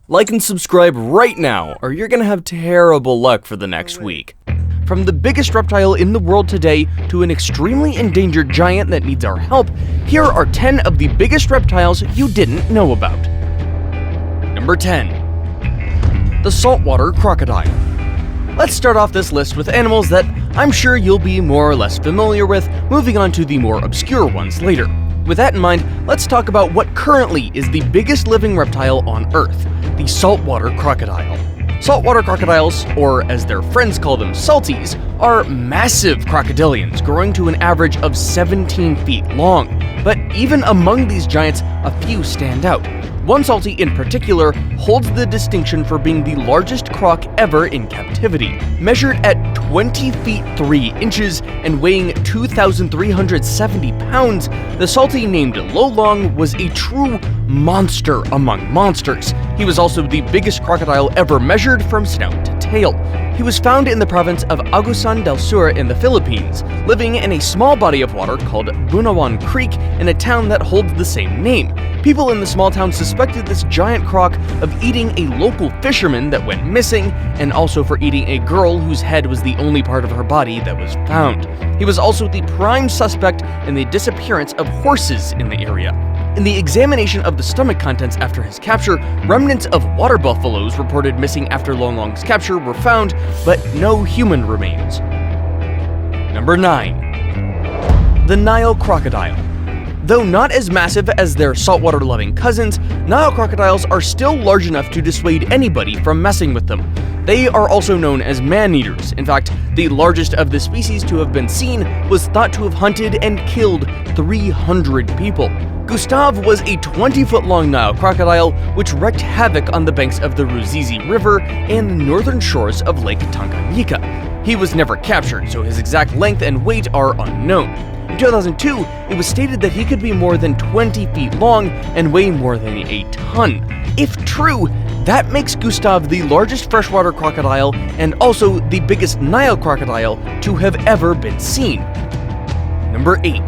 Like and subscribe right now, or you're gonna have terrible luck for the next week. From the biggest reptile in the world today to an extremely endangered giant that needs our help, here are 10 of the biggest reptiles you didn't know about. Number 10. The saltwater crocodile. Let's start off this list with animals that I'm sure you'll be more or less familiar with, moving on to the more obscure ones later. With that in mind, let's talk about what currently is the biggest living reptile on Earth, the saltwater crocodile. Saltwater crocodiles, or as their friends call them, salties, are massive crocodilians growing to an average of 17 feet long. But even among these giants, a few stand out. One salty in particular holds the distinction for being the largest croc ever in captivity. Measured at 20 feet 3 inches and weighing 2,370 pounds, the salty named Lolong was a true monster among monsters. He was also the biggest crocodile ever measured from snout to tail. He was found in the province of Agusan del Sur in the Philippines, living in a small body of water called Bunawan Creek in a town that holds the same name. People in the small town suspected this giant croc of eating a local fisherman that went missing, and also for eating a girl whose head was the only part of her body that was found. He was also the prime suspect in the disappearance of horses in the area. In the examination of the stomach contents after his capture, remnants of water buffaloes reported missing after Lolong's capture were found, but no human remains. Number 9. The Nile crocodile. Though not as massive as their saltwater-loving cousins, Nile crocodiles are still large enough to dissuade anybody from messing with them. They are also known as man-eaters. In fact, the largest of the species to have been seen was thought to have hunted and killed 300 people. Gustav was a 20-foot-long Nile crocodile which wreaked havoc on the banks of the Ruzizi River and the northern shores of Lake Tanganyika. He was never captured, so his exact length and weight are unknown. In 2002, it was stated that he could be more than 20 feet long and weigh more than a ton. If true, that makes Gustav the largest freshwater crocodile and also the biggest Nile crocodile to have ever been seen. Number 8.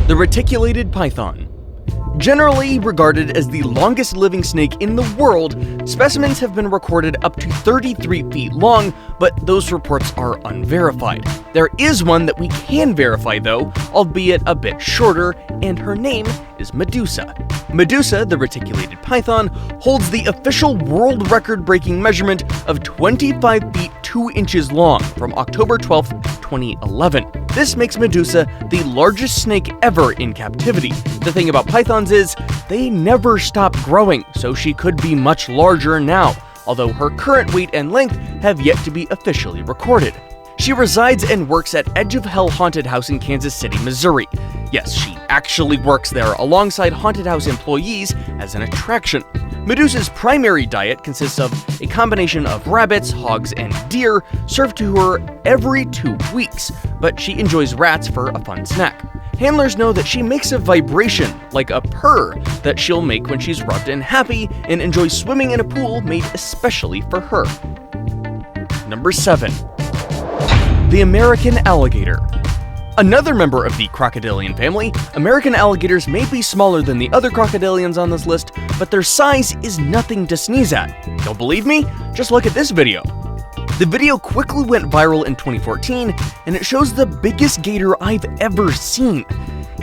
The reticulated python. Generally regarded as the longest living snake in the world, specimens have been recorded up to 33 feet long, but those reports are unverified. There is one that we can verify though, albeit a bit shorter, and her name is Medusa. Medusa, the reticulated python, holds the official world record-breaking measurement of 25 feet 2 inches long from October 12th, 2011. This makes Medusa the largest snake ever in captivity. The thing about pythons is, they never stop growing, so she could be much larger now, although her current weight and length have yet to be officially recorded. She resides and works at Edge of Hell Haunted House in Kansas City, Missouri. Yes, she actually works there alongside haunted house employees as an attraction. Medusa's primary diet consists of a combination of rabbits, hogs, and deer served to her every 2 weeks, but she enjoys rats for a fun snack. Handlers know that she makes a vibration, like a purr, that she'll make when she's rubbed and happy, and enjoys swimming in a pool made especially for her. Number 7. The American alligator. Another member of the crocodilian family, American alligators may be smaller than the other crocodilians on this list, but their size is nothing to sneeze at. Don't believe me? Just look at this video. The video quickly went viral in 2014, and it shows the biggest gator I've ever seen.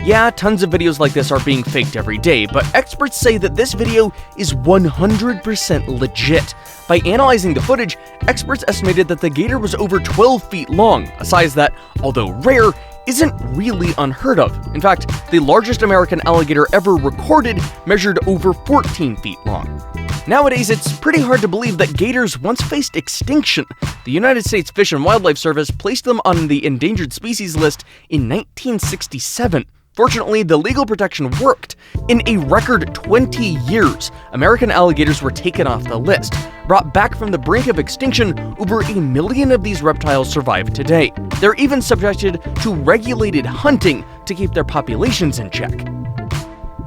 Yeah, tons of videos like this are being faked every day, but experts say that this video is 100% legit. By analyzing the footage, experts estimated that the gator was over 12 feet long, a size that, although rare, isn't really unheard of. In fact, the largest American alligator ever recorded measured over 14 feet long. Nowadays, it's pretty hard to believe that gators once faced extinction. The United States Fish and Wildlife Service placed them on the endangered species list in 1967. Fortunately, the legal protection worked. In a record 20 years, American alligators were taken off the list. Brought back from the brink of extinction, over 1 million of these reptiles survive today. They're even subjected to regulated hunting to keep their populations in check.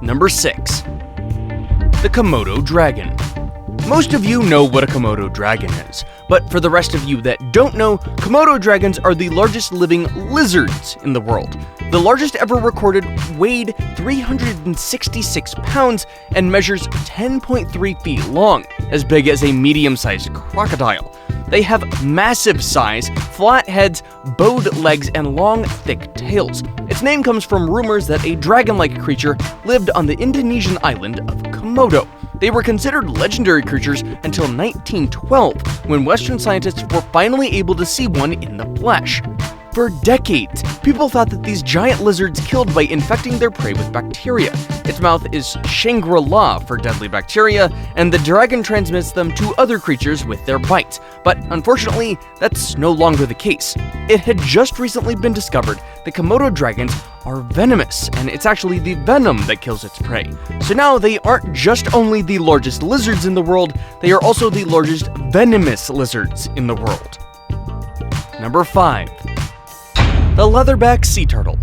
Number 6. The Komodo dragon. Most of you know what a Komodo dragon is, but for the rest of you that don't know, Komodo dragons are the largest living lizards in the world. The largest ever recorded weighed 366 pounds and measures 10.3 feet long, as big as a medium-sized crocodile. They have massive size, flat heads, bowed legs, and long, thick tails. Its name comes from rumors that a dragon-like creature lived on the Indonesian island of Komodo. They were considered legendary creatures until 1912, when Western scientists were finally able to see one in the flesh. For decades, people thought that these giant lizards killed by infecting their prey with bacteria. Its mouth is Shangri-La for deadly bacteria, and the dragon transmits them to other creatures with their bites. But unfortunately, that's no longer the case. It had just recently been discovered that Komodo dragons are venomous, and it's actually the venom that kills its prey. So now they aren't just only the largest lizards in the world, they are also the largest venomous lizards in the world. Number 5. The leatherback sea turtle.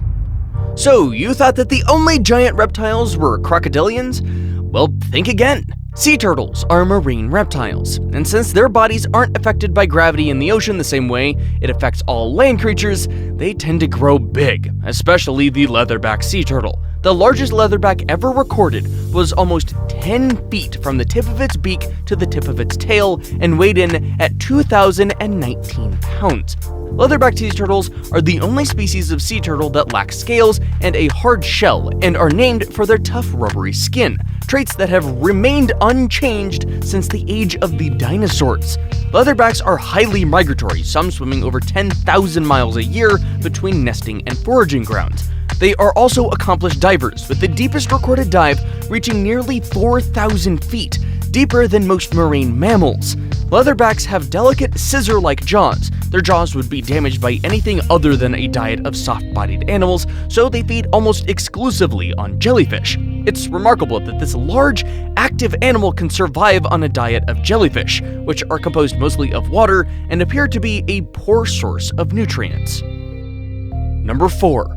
So, you thought that the only giant reptiles were crocodilians? Well, think again. Sea turtles are marine reptiles, and since their bodies aren't affected by gravity in the ocean the same way it affects all land creatures, they tend to grow big, especially the leatherback sea turtle. The largest leatherback ever recorded was almost 10 feet from the tip of its beak to the tip of its tail and weighed in at 2,019 pounds. Leatherback sea turtles are the only species of sea turtle that lack scales and a hard shell and are named for their tough rubbery skin, traits that have remained unchanged since the age of the dinosaurs. Leatherbacks are highly migratory, some swimming over 10,000 miles a year between nesting and foraging grounds. They are also accomplished divers, with the deepest recorded dive reaching nearly 4,000 feet, deeper than most marine mammals. Leatherbacks have delicate scissor-like jaws. Their jaws would be damaged by anything other than a diet of soft-bodied animals, so they feed almost exclusively on jellyfish. It's remarkable that this large, active animal can survive on a diet of jellyfish, which are composed mostly of water and appear to be a poor source of nutrients. Number 4.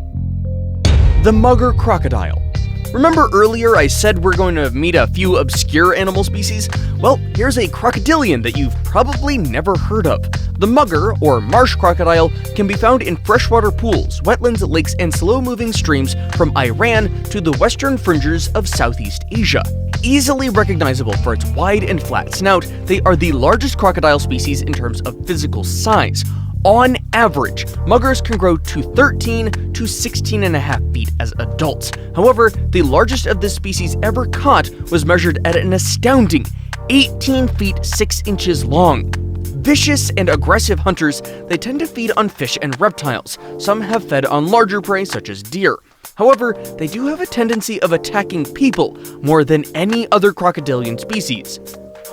The mugger crocodile. Remember earlier I said we're going to meet a few obscure animal species? Well, here's a crocodilian that you've probably never heard of. The mugger, or marsh crocodile, can be found in freshwater pools, wetlands, lakes, and slow-moving streams from Iran to the western fringes of Southeast Asia. Easily recognizable for its wide and flat snout, they are the largest crocodile species in terms of physical size. On average, muggers can grow to 13 to 16.5 feet as adults. However, the largest of this species ever caught was measured at an astounding 18 feet 6 inches long. Vicious and aggressive hunters, they tend to feed on fish and reptiles. Some have fed on larger prey such as deer. However, they do have a tendency of attacking people more than any other crocodilian species.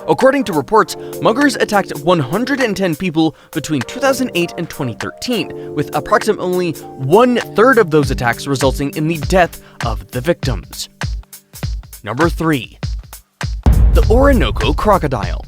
According to reports, muggers attacked 110 people between 2008 and 2013, with approximately 1/3 of those attacks resulting in the death of the victims. Number 3. The Orinoco crocodile.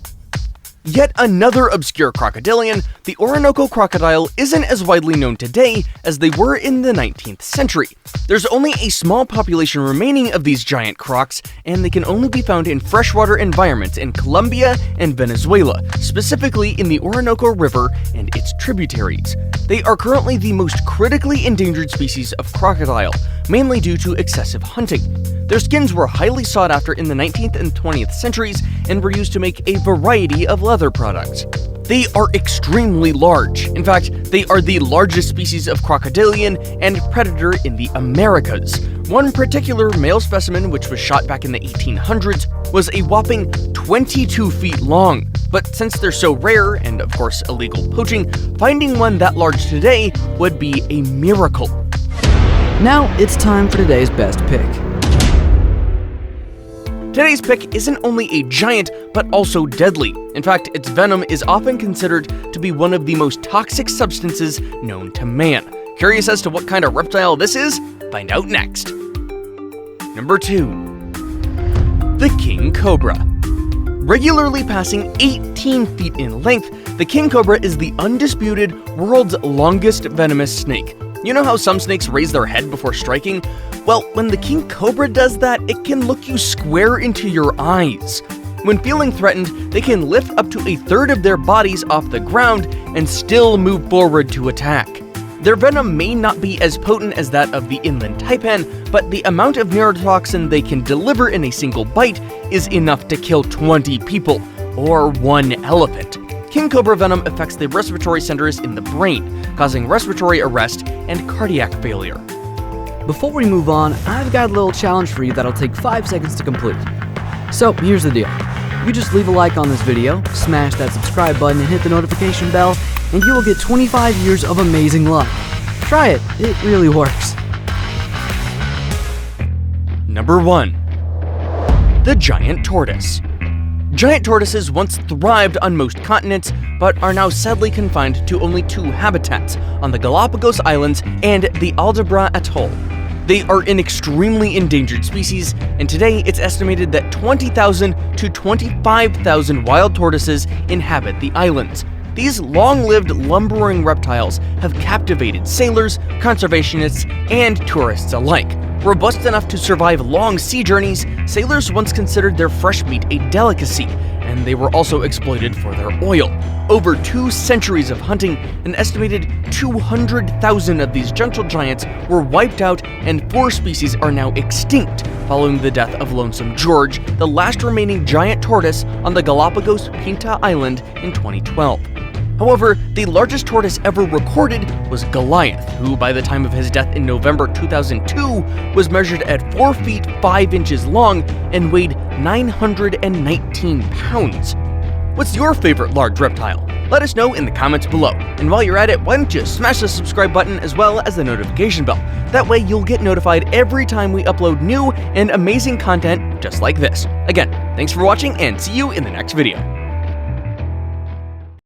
Yet another obscure crocodilian, the Orinoco crocodile isn't as widely known today as they were in the 19th century. There's only a small population remaining of these giant crocs, and they can only be found in freshwater environments in Colombia and Venezuela, specifically in the Orinoco River and its tributaries. They are currently the most critically endangered species of crocodile, mainly due to excessive hunting. Their skins were highly sought after in the 19th and 20th centuries and were used to make a variety of leather products. They are extremely large. In fact, they are the largest species of crocodilian and predator in the Americas. One particular male specimen, which was shot back in the 1800s, was a whopping 22 feet long. But since they're so rare, and of course illegal poaching, finding one that large today would be a miracle. Now it's time for today's best pick. Today's pick isn't only a giant, but also deadly. In fact, its venom is often considered to be one of the most toxic substances known to man. Curious as to what kind of reptile this is? Find out next. Number 2. The king cobra. Regularly passing 18 feet in length, the king cobra is the undisputed world's longest venomous snake. You know how some snakes raise their head before striking? Well, when the king cobra does that, it can look you square into your eyes. When feeling threatened, they can lift up to a third of their bodies off the ground and still move forward to attack. Their venom may not be as potent as that of the inland taipan, but the amount of neurotoxin they can deliver in a single bite is enough to kill 20 people, or 1 elephant. King cobra venom affects the respiratory centers in the brain, causing respiratory arrest and cardiac failure. Before we move on, I've got a little challenge for you that'll take 5 seconds to complete. So here's the deal. You just leave a like on this video, smash that subscribe button and hit the notification bell, and you will get 25 years of amazing luck. Try it, it really works. Number 1. The giant tortoise. Giant tortoises once thrived on most continents, but are now sadly confined to only 2 habitats, on the Galapagos Islands and the Aldabra Atoll. They are an extremely endangered species, and today it's estimated that 20,000 to 25,000 wild tortoises inhabit the islands. These long-lived lumbering reptiles have captivated sailors, conservationists, and tourists alike. Robust enough to survive long sea journeys, sailors once considered their fresh meat a delicacy, and they were also exploited for their oil. Over 2 centuries of hunting, an estimated 200,000 of these gentle giants were wiped out, and 4 species are now extinct, following the death of Lonesome George, the last remaining giant tortoise on the Galapagos Pinta Island in 2012. However, the largest tortoise ever recorded was Goliath, who by the time of his death in November 2002 was measured at 4 feet 5 inches long and weighed 919 pounds. What's your favorite large reptile? Let us know in the comments below. And while you're at it, why don't you smash the subscribe button as well as the notification bell. That way you'll get notified every time we upload new and amazing content just like this. Again, thanks for watching and see you in the next video.